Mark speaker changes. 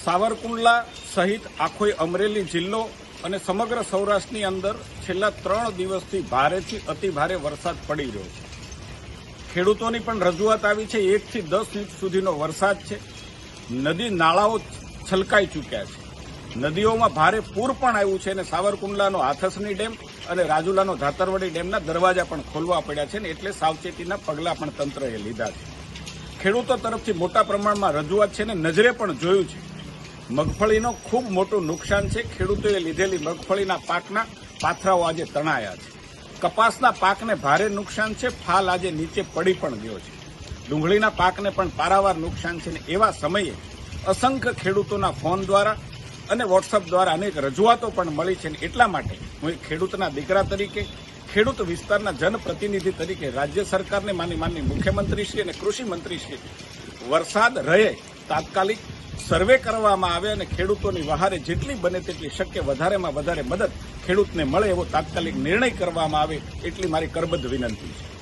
Speaker 1: સાવરકુંડલા સહિત આખો અમરેલી જિલ્લો અને સમગ્ર સૌરાષ્ટ્રની અંદર છેલ્લા 3 દિવસથી ભારેથી અતિભારે વરસાદ પડી રહ્યો છે. ખેડૂતોની પણ રજૂઆત આવી છે. 1 થી 10 ઇંચ સુધીનો વરસાદ છે. નદી નાળાઓ છલકાઈ ચૂક્યા છે. નદીઓમાં ભારે પૂર પણ આવ્યું છે અને સાવરકુંડલાનો હાથસની ડેમ અને રાજુલાનો ધાતરવડી ડેમના દરવાજા પણ ખોલવા પડ્યા છે ને એટલે સાવચેતીના પગલાં પણ તંત્રએ લીધા છે. ખેડૂતો તરફથી મોટા પ્રમાણમાં રજૂઆત છે ને નજરે પણ જોયું છે. મગફળીનો ખૂબ મોટું નુકસાન છે. ખેડૂતોએ લીધેલી મગફળીના પાકના પાથરાઓ આજે તણાયા છે. કપાસના પાકને ભારે નુકસાન છે. ફાલ આજે નીચે પડી પણ ગયો છે. ડુંગળીના પાકને પણ પારાવાર નુકસાન છે ને એવા સમયે અસંખ્ય ખેડૂતોના ફોન દ્વારા અને વોટ્સઅપ દ્વારા અનેક રજૂઆતો પણ મળી છે ને એટલા માટે હું એક ખેડૂતના દીકરા તરીકે, ખેડૂત વિસ્તારના જનપ્રતિનિધિ તરીકે રાજ્ય સરકારને માનનીય મુખ્યમંત્રીશ્રી અને કૃષિ મંત્રીશ્રી વરસાદ રહે તાત્કાલિક સર્વે કરવામાં આવે અને ખેડૂતોની વહારે જેટલી બને તેટલી શક્ય વધારેમાં વધારે મદદ ખેડૂતને મળે એવો તાત્કાલિક નિર્ણય કરવામાં આવે એટલી મારી કરબદ્ધ વિનંતી છે.